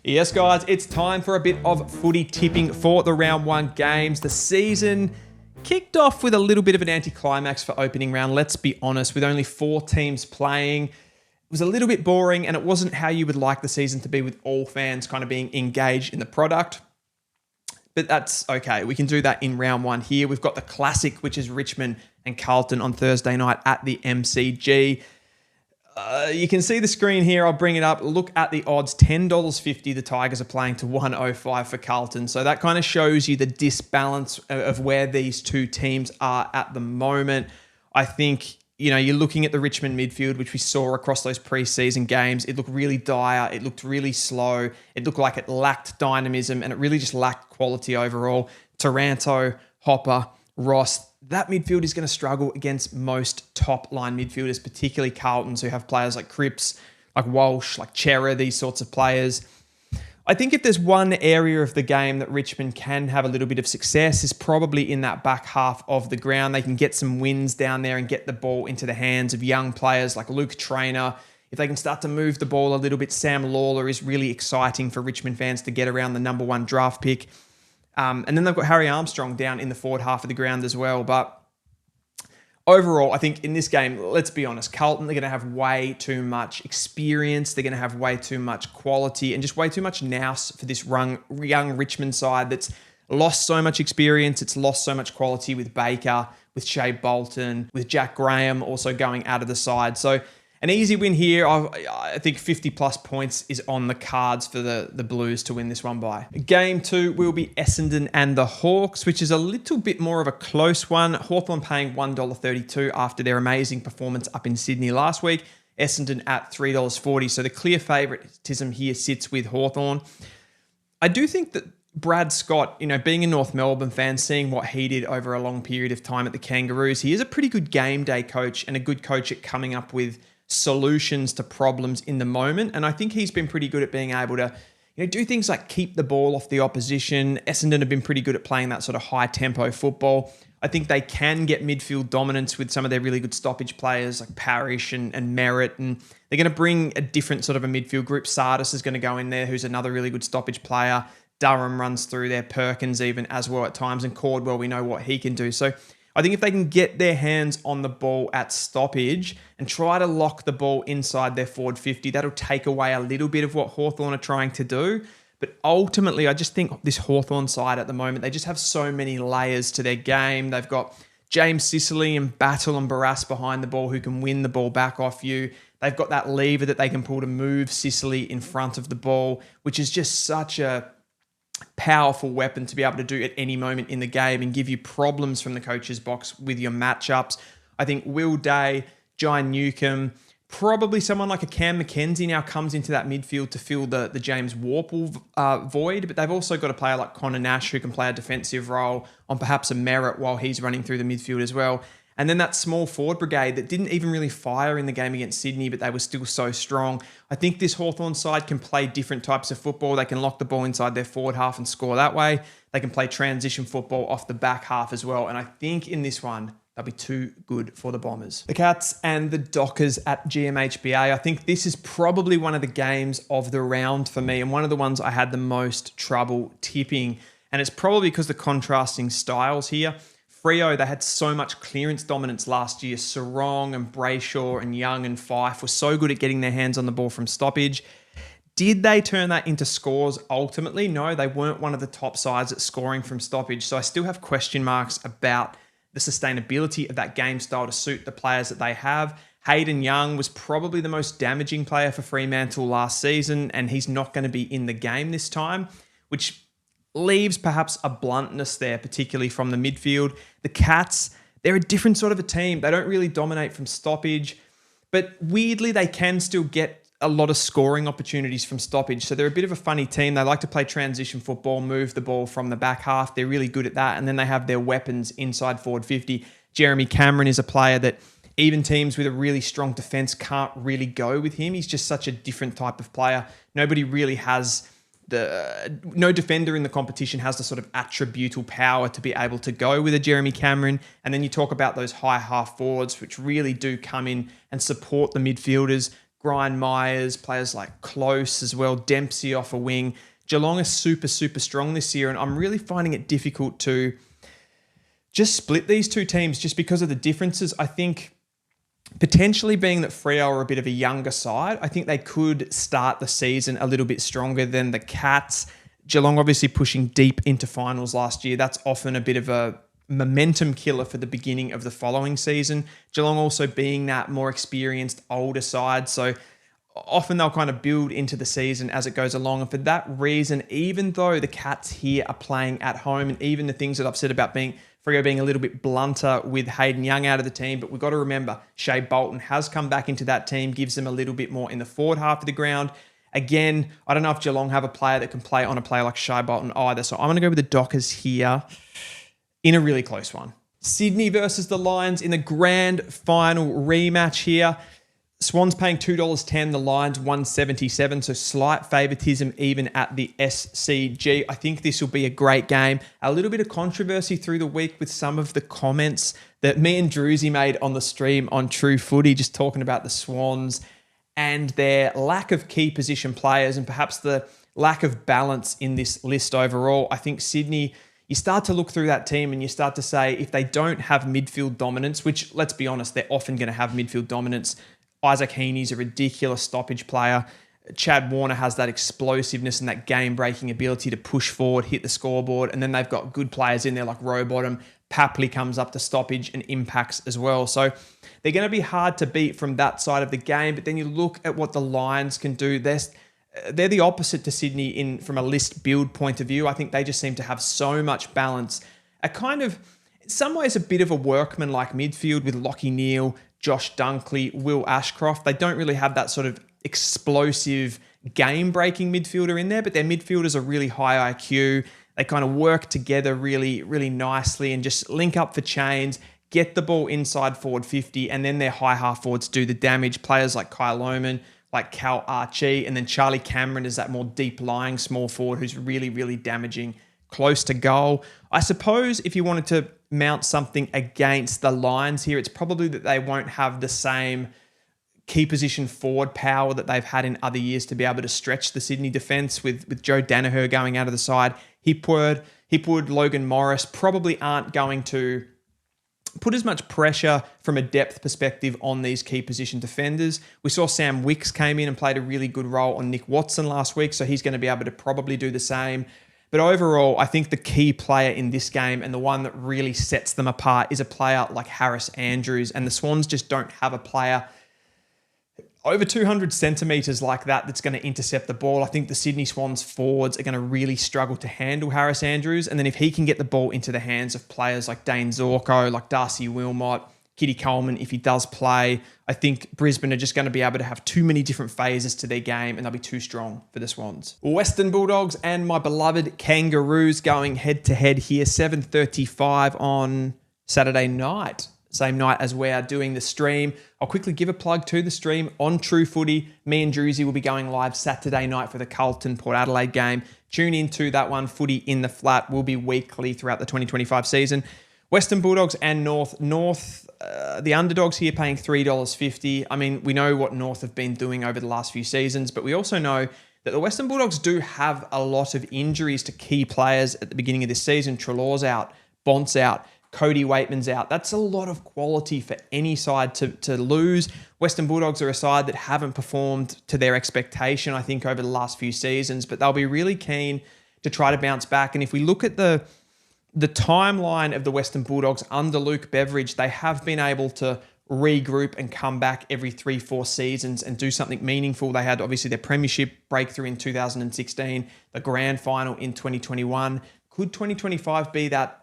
Yes, guys, it's time for a bit of footy tipping for the round one games. The season kicked off with a little bit of an anticlimax for opening round, let's be honest, with only 4 teams playing. It was a little bit boring, and it wasn't how you would like the season to be, with all fans kind of being engaged in the product. But that's okay. We can do that in round one here. We've got the classic, which is Richmond and Carlton on Thursday night at the MCG. You can see the screen here. I'll bring it up. Look at the odds. $10.50 the Tigers are playing to 105 for Carlton. So that kind of shows you the disbalance of where these two teams are at the moment. I think, you're looking at the Richmond midfield, which we saw across those preseason games. It looked really dire. It looked really slow. It looked like it lacked dynamism, and it really just lacked quality overall. Taranto, Hopper, Ross, that midfield is going to struggle against most top-line midfielders, particularly Carlton's, who have players like Cripps, like Walsh, like Chera, these sorts of players. I think if there's one area of the game that Richmond can have a little bit of success, is probably in that back half of the ground. They can get some wins down there and get the ball into the hands of young players like Luke Traynor. If they can start to move the ball a little bit, Sam Lawler is really exciting for Richmond fans to get around the number 1 draft pick. And then they've got Harry Armstrong down in the forward half of the ground as well. But overall, I think in this game, let's be honest, Carlton, they're going to have way too much experience. They're going to have way too much quality and just way too much nous for this young Richmond side that's lost so much experience. It's lost so much quality with Baker, with Shea Bolton, with Jack Graham also going out of the side. So an easy win here. I think 50 plus points is on the cards for the Blues to win this one by. Game 2 will be Essendon and the Hawks, which is a little bit more of a close one. Hawthorn paying $1.32 after their amazing performance up in Sydney last week. Essendon at $3.40. So the clear favouritism here sits with Hawthorn. I do think that Brad Scott, being a North Melbourne fan, seeing what he did over a long period of time at the Kangaroos, he is a pretty good game day coach and a good coach at coming up with solutions to problems in the moment. And I think he's been pretty good at being able to, do things like keep the ball off the opposition. Essendon have been pretty good at playing that sort of high tempo football. I think they can get midfield dominance with some of their really good stoppage players like Parrish and Merritt. And they're going to bring a different sort of a midfield group. Sardis is going to go in there, who's another really good stoppage player. Durham runs through there. Perkins even as well at times. And Cordwell, we know what he can do. So I think if they can get their hands on the ball at stoppage and try to lock the ball inside their forward 50, that'll take away a little bit of what Hawthorn are trying to do. But ultimately, I just think this Hawthorn side at the moment, they just have so many layers to their game. They've got James Sicily and Battle and Barras behind the ball who can win the ball back off you. They've got that lever that they can pull to move Sicily in front of the ball, which is just such a powerful weapon to be able to do at any moment in the game and give you problems from the coach's box with your matchups. I think Will Day, Jai Newcomb, probably someone like a Cam McKenzie now comes into that midfield to fill the James Worpel void, but they've also got a player like Connor Nash who can play a defensive role on perhaps a Merritt while he's running through the midfield as well. And then that small forward brigade that didn't even really fire in the game against Sydney, but they were still so strong. I think this Hawthorn side can play different types of football. They can lock the ball inside their forward half and score that way. They can play transition football off the back half as well. And I think in this one, they'll be too good for the Bombers. The Cats and the Dockers at GMHBA. I think this is probably one of the games of the round for me and one of the ones I had the most trouble tipping. And it's probably because the contrasting styles here. Freo, they had so much clearance dominance last year. Sarong and Brayshaw and Young and Fife were so good at getting their hands on the ball from stoppage. Did they turn that into scores ultimately? No, they weren't one of the top sides at scoring from stoppage. So I still have question marks about the sustainability of that game style to suit the players that they have. Hayden Young was probably the most damaging player for Fremantle last season, and he's not going to be in the game this time, which leaves perhaps a bluntness there, particularly from the midfield. The Cats, they're a different sort of a team. They don't really dominate from stoppage, but weirdly, they can still get a lot of scoring opportunities from stoppage. So they're a bit of a funny team. They like to play transition football, move the ball from the back half. They're really good at that. And then they have their weapons inside forward 50. Jeremy Cameron is a player that even teams with a really strong defense can't really go with him. He's just such a different type of player. Nobody really has no defender in the competition has the sort of attributable power to be able to go with a Jeremy Cameron. And then you talk about those high half forwards, which really do come in and support the midfielders. Brian Myers, players like Close as well, Dempsey off a wing. Geelong is super, super strong this year, and I'm really finding it difficult to just split these two teams just because of the differences. I think potentially being that Freo are a bit of a younger side, I think they could start the season a little bit stronger than the Cats. Geelong obviously pushing deep into finals last year. That's often a bit of a momentum killer for the beginning of the following season. Geelong also being that more experienced, older side. So often they'll kind of build into the season as it goes along. And for that reason, even though the Cats here are playing at home, and even the things that I've said about Freo being a little bit blunter with Hayden Young out of the team, but we've got to remember, Shea Bolton has come back into that team, gives them a little bit more in the forward half of the ground. Again, I don't know if Geelong have a player that can play on a player like Shea Bolton either. So I'm going to go with the Dockers here in a really close one. Sydney versus the Lions in the grand final rematch here. Swans paying $2.10, the Lions $1.77, so slight favouritism even at the SCG. I think this will be a great game. A little bit of controversy through the week with some of the comments that me and Druzy made on the stream on True Footy, just talking about the Swans and their lack of key position players and perhaps the lack of balance in this list overall. I think Sydney, you start to look through that team and you start to say, if they don't have midfield dominance, which let's be honest, they're often going to have midfield dominance. Isaac Heaney's a ridiculous stoppage player. Chad Warner has that explosiveness and that game-breaking ability to push forward, hit the scoreboard, and then they've got good players in there like Rowbottom. Papley comes up to stoppage and impacts as well. So they're going to be hard to beat from that side of the game, but then you look at what the Lions can do. They're the opposite to Sydney from a list build point of view. I think they just seem to have so much balance. A kind of, in some ways, a bit of a workman-like midfield with Lachie Neale, Josh Dunkley, Will Ashcroft. They don't really have that sort of explosive game-breaking midfielder in there, but their midfielders are really high IQ. They kind of work together really, really nicely and just link up for chains, get the ball inside forward 50, and then their high half forwards do the damage. Players like Kyle Lohman, like Cal Archie, and then Charlie Cameron is that more deep-lying small forward who's really, really damaging close to goal. I suppose if you wanted to mount something against the Lions here, it's probably that they won't have the same key position forward power that they've had in other years to be able to stretch the Sydney defence with Joe Danaher going out of the side. Hipwood, Logan Morris probably aren't going to put as much pressure from a depth perspective on these key position defenders. We saw Sam Wicks came in and played a really good role on Nick Watson last week, so he's going to be able to probably do the same. But overall, I think the key player in this game and the one that really sets them apart is a player like Harris Andrews. And the Swans just don't have a player over 200 centimetres like that that's going to intercept the ball. I think the Sydney Swans forwards are going to really struggle to handle Harris Andrews. And then if he can get the ball into the hands of players like Dane Zorko, like Darcy Wilmot, Kitty Coleman, if he does play, I think Brisbane are just going to be able to have too many different phases to their game and they'll be too strong for the Swans. Western Bulldogs and my beloved Kangaroos going head-to-head here, 7:35 on Saturday night. Same night as we are doing the stream. I'll quickly give a plug to the stream on True Footy. Me and Druzy will be going live Saturday night for the Carlton-Port Adelaide game. Tune into that one. Footy in the Flat will be weekly throughout the 2025 season. Western Bulldogs and North, the underdogs here paying $3.50. I mean, we know what North have been doing over the last few seasons, but we also know that the Western Bulldogs do have a lot of injuries to key players at the beginning of this season. Treloar's out, Bont's out, Cody Waitman's out. That's a lot of quality for any side to lose. Western Bulldogs are a side that haven't performed to their expectation, I think, over the last few seasons, but they'll be really keen to try to bounce back. And if we look at the timeline of the Western Bulldogs under Luke Beveridge, they have been able to regroup and come back every 3-4 seasons and do something meaningful. They had obviously their premiership breakthrough in 2016, the grand final in 2021. Could 2025 be that,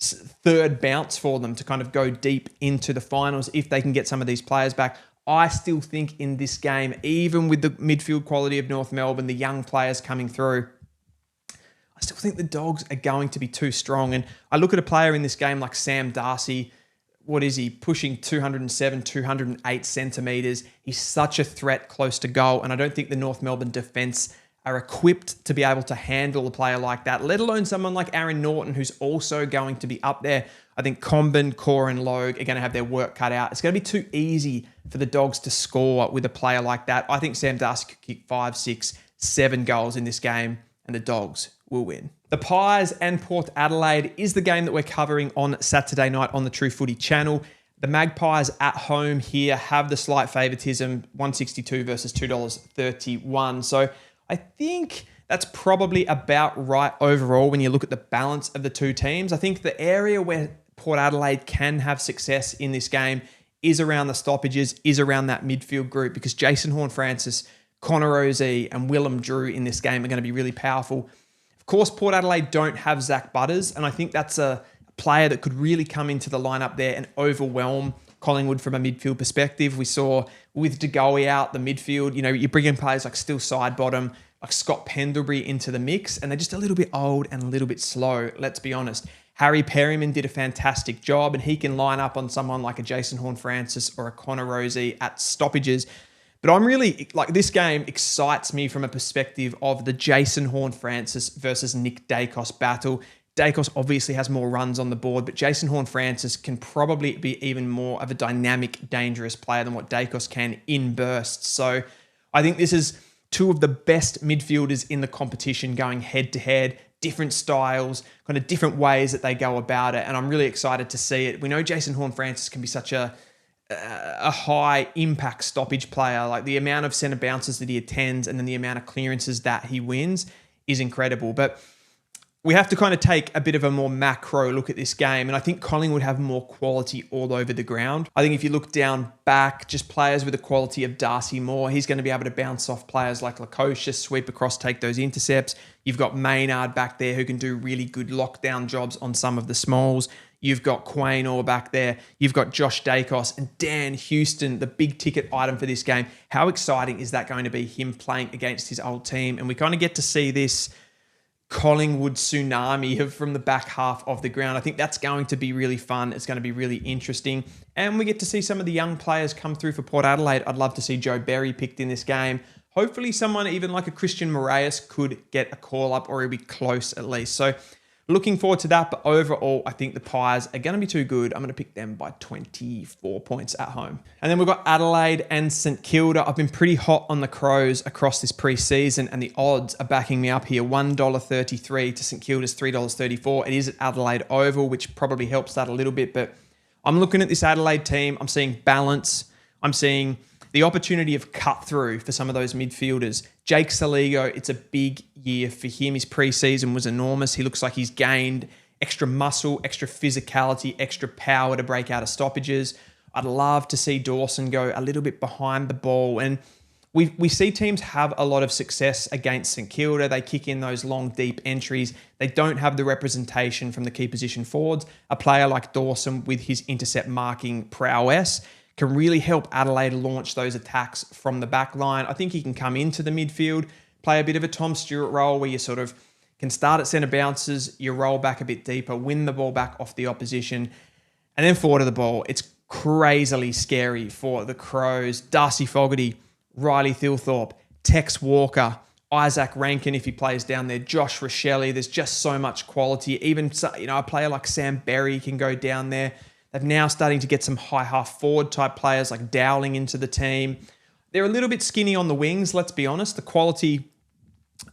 third bounce for them to kind of go deep into the finals if they can get some of these players back? I still think in this game, even with the midfield quality of North Melbourne, the young players coming through, I still think the Dogs are going to be too strong. And I look at a player in this game like Sam Darcy. What is he? Pushing 207, 208 centimetres. He's such a threat close to goal. And I don't think the North Melbourne defence are equipped to be able to handle a player like that, let alone someone like Aaron Norton, who's also going to be up there. I think Comben, Core, and Logue are going to have their work cut out. It's going to be too easy for the Dogs to score with a player like that. I think Sam Darcy could kick 5, 6, 7 goals in this game, and the Dogs will win. The Pies and Port Adelaide is the game that we're covering on Saturday night on the True Footy channel. The Magpies at home here have the slight favouritism, $1.62 versus $2.31. So I think that's probably about right overall when you look at the balance of the two teams. I think the area where Port Adelaide can have success in this game is around the stoppages, is around that midfield group, because Jason Horne-Francis, Connor Ozee and Willem Drew in this game are going to be really powerful. Of course, Port Adelaide don't have Zach Butters, and I think that's a player that could really come into the lineup there and overwhelm Collingwood from a midfield perspective. We saw with De Goey out the midfield, you bring in players like Still Sidebottom, like Scott Pendlebury into the mix, and they're just a little bit old and a little bit slow, let's be honest. Harry Perryman did a fantastic job, and he can line up on someone like a Jason Horne-Francis or a Connor Ozee at stoppages. But I'm really, this game excites me from a perspective of the Jason Horne-Francis versus Nick Daicos battle. Daicos obviously has more runs on the board, but Jason Horne-Francis can probably be even more of a dynamic, dangerous player than what Daicos can in bursts. So I think this is two of the best midfielders in the competition going head-to-head, different styles, kind of different ways that they go about it, and I'm really excited to see it. We know Jason Horne-Francis can be such a high impact stoppage player. Like the amount of centre bounces that he attends and then the amount of clearances that he wins is incredible. But we have to kind of take a bit of a more macro look at this game, and I think Collingwood have more quality all over the ground. I think if you look down back, just players with the quality of Darcy Moore, he's going to be able to bounce off players like Lukosius, sweep across, take those intercepts. You've got Maynard back there who can do really good lockdown jobs on some of the smalls. You've got Quaynor back there. You've got Josh Daicos and Dan Houston, the big ticket item for this game. How exciting is that going to be, him playing against his old team? And we kind of get to see this Collingwood tsunami from the back half of the ground. I think that's going to be really fun. It's going to be really interesting. And we get to see some of the young players come through for Port Adelaide. I'd love to see Joe Berry picked in this game. Hopefully someone even like a Christian Moraes could get a call up, or he'll be close at least. So looking forward to that. But overall, I think the Pies are going to be too good. I'm going to pick them by 24 points at home. And then we've got Adelaide and St Kilda. I've been pretty hot on the Crows across this preseason, and the odds are backing me up here. $1.33 to St Kilda's $3.34. It is at Adelaide Oval, which probably helps that a little bit. But I'm looking at this Adelaide team. I'm seeing balance. I'm seeing the opportunity of cut through for some of those midfielders. Jake Saligo, it's a big year for him. His preseason was enormous. He looks like he's gained extra muscle, extra physicality, extra power to break out of stoppages. I'd love to see Dawson go a little bit behind the ball. And we see teams have a lot of success against St Kilda. They kick in those long, deep entries. They don't have the representation from the key position forwards. A player like Dawson with his intercept marking prowess can really help Adelaide launch those attacks from the back line. I think he can come into the midfield, play a bit of a Tom Stewart role where you sort of can start at centre bounces, you roll back a bit deeper, win the ball back off the opposition, and then forward of the ball. It's crazily scary for the Crows. Darcy Fogarty, Riley Thilthorpe, Tex Walker, Isaac Rankin if he plays down there, Josh Rochelle. There's just so much quality. Even a player like Sam Berry can go down there. They're now starting to get some high half forward type players like Dowling into the team. They're a little bit skinny on the wings, let's be honest. The quality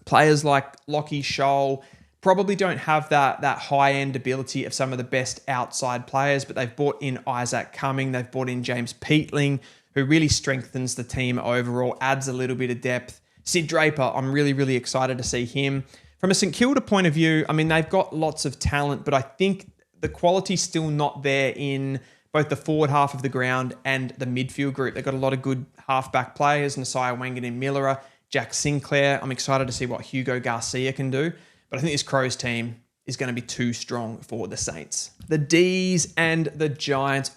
players like Lockie Scholl probably don't have that high-end ability of some of the best outside players, but they've brought in Isaac Cumming. They've brought in James Peatling, who really strengthens the team overall, adds a little bit of depth. Sid Draper, I'm really, really excited to see him. From a St Kilda point of view, I mean, they've got lots of talent, but I think the quality's still not there in both the forward half of the ground and the midfield group. They've got a lot of good halfback players, Nasiah Wangan-Miller, Jack Sinclair. I'm excited to see what Hugo Garcia can do, but I think this Crows team is going to be too strong for the Saints. The D's and the Giants.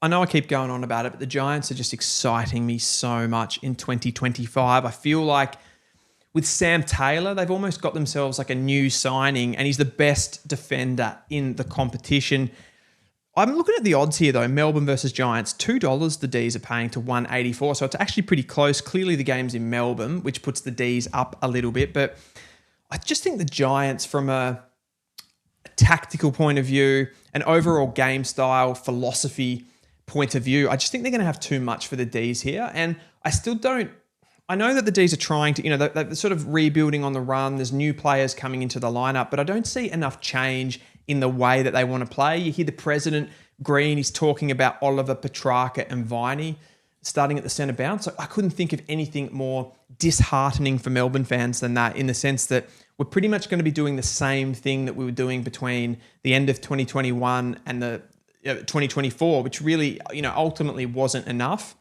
I know I keep going on about it, but the Giants are just exciting me so much in 2025. I feel like with Sam Taylor, they've almost got themselves like a new signing, and he's the best defender in the competition. I'm looking at the odds here though. Melbourne versus Giants, $2 the Ds are paying to 184. So it's actually pretty close. Clearly the game's in Melbourne, which puts the Ds up a little bit. But I just think the Giants, from a tactical point of view, an overall game style, philosophy point of view, I just think they're going to have too much for the Ds here. And I still don't, I know that the Ds are trying to, they're sort of rebuilding on the run. There's new players coming into the lineup, but I don't see enough change in the way that they want to play. You hear the president, Green, he's talking about Oliver, Petrarca and Viney starting at the centre bounce. So I couldn't think of anything more disheartening for Melbourne fans than that, in the sense that we're pretty much going to be doing the same thing that we were doing between the end of 2021 and the 2024, which really, ultimately wasn't enough.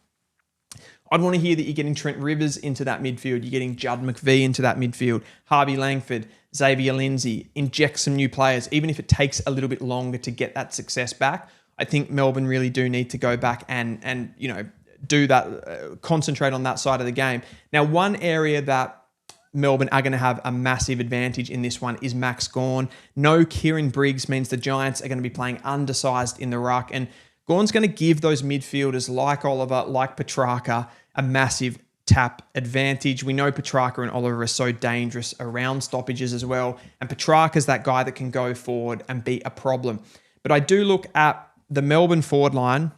I'd want to hear that you're getting Trent Rivers into that midfield. You're getting Judd McVie into that midfield. Harvey Langford, Xavier Lindsay, inject some new players, even if it takes a little bit longer to get that success back. I think Melbourne really do need to go back and do that, concentrate on that side of the game. Now, one area that Melbourne are going to have a massive advantage in this one is Max Gawn. No Kieran Briggs means the Giants are going to be playing undersized in the ruck, and Gawn's going to give those midfielders like Oliver, like Petrarca, a massive tap advantage. We know Petrarca and Oliver are so dangerous around stoppages as well, and Petrarca's that guy that can go forward and be a problem. But I do look at the Melbourne forward line,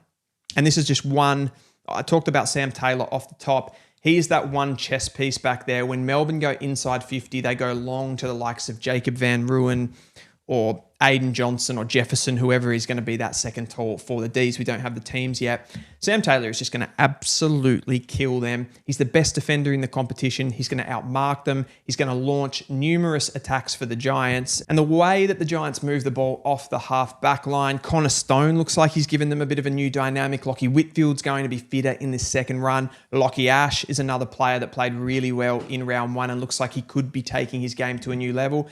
and this is just one. I talked about Sam Taylor off the top. He is that one chess piece back there. When Melbourne go inside 50, they go long to the likes of Jacob Van Ruin or Aiden Johnson or Jefferson, whoever is going to be that second tall for the Ds. We don't have the teams yet. Sam Taylor is just going to absolutely kill them. He's the best defender in the competition. He's going to outmark them. He's going to launch numerous attacks for the Giants. And the way that the Giants move the ball off the half back line, Connor Stone looks like he's given them a bit of a new dynamic. Lockie Whitfield's going to be fitter in this second run. Lockie Ash is another player that played really well in round one and looks like he could be taking his game to a new level.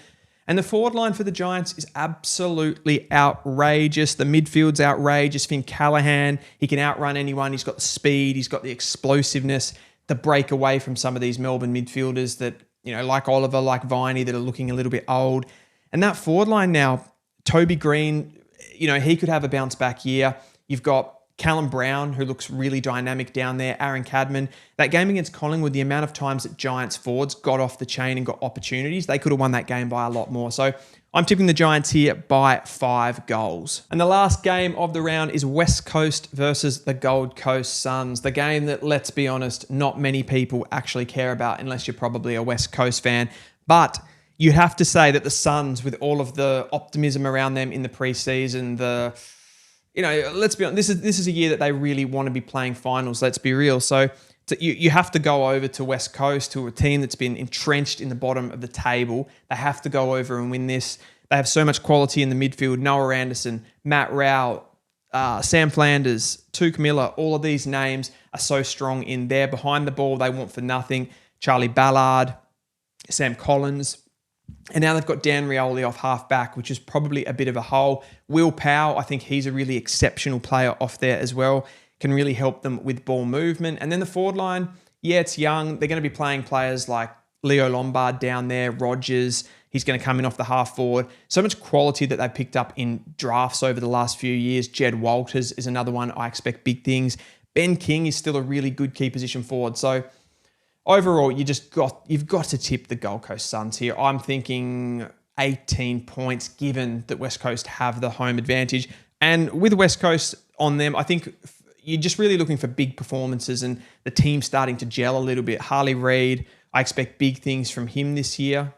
And the forward line for the Giants is absolutely outrageous. The midfield's outrageous. Finn Callahan, he can outrun anyone. He's got the speed. He's got the explosiveness to break away from some of these Melbourne midfielders that, like Oliver, like Viney, that are looking a little bit old. And that forward line now, Toby Green, he could have a bounce back year. You've got Callum Brown, who looks really dynamic down there. Aaron Cadman. That game against Collingwood, the amount of times that Giants forwards got off the chain and got opportunities, they could have won that game by a lot more. So I'm tipping the Giants here by 5 goals. And the last game of the round is West Coast versus the Gold Coast Suns. The game that, let's be honest, not many people actually care about unless you're probably a West Coast fan. But you have to say that the Suns, with all of the optimism around them in the preseason, let's be honest, this is a year that they really want to be playing finals, let's be real. So you have to go over to West Coast, to a team that's been entrenched in the bottom of the table. They have to go over and win this. They have so much quality in the midfield. Noah Anderson, Matt Rowell, Sam Flanders, Tuke Miller, all of these names are so strong in there. Behind the ball, they want for nothing. Charlie Ballard, Sam Collins. And now they've got Dan Rioli off half back, which is probably a bit of a hole. Will Powell, I think he's a really exceptional player off there as well. Can really help them with ball movement. And then the forward line, yeah, it's young. They're going to be playing players like Leo Lombard down there, Rogers. He's going to come in off the half forward. So much quality that they've picked up in drafts over the last few years. Jed Walters is another one. I expect big things. Ben King is still a really good key position forward. So overall, you've got to tip the Gold Coast Suns here. I'm thinking 18 points, given that West Coast have the home advantage. And with West Coast on them, I think you're just really looking for big performances and the team starting to gel a little bit. Harley Reid, I expect big things from him this year.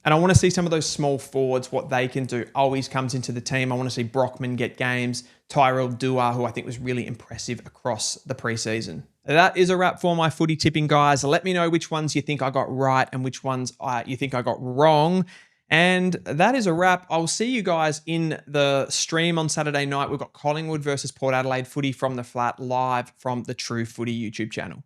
And I want to see some of those small forwards, what they can do. Always comes into the team. I want to see Brockman get games. Tyrell Dua, who I think was really impressive across the preseason. That is a wrap for my footy tipping, guys. Let me know which ones you think I got right and which ones you think I got wrong. And that is a wrap. I'll see you guys in the stream on Saturday night. We've got Collingwood versus Port Adelaide footy from the flat, live from the True Footy YouTube channel.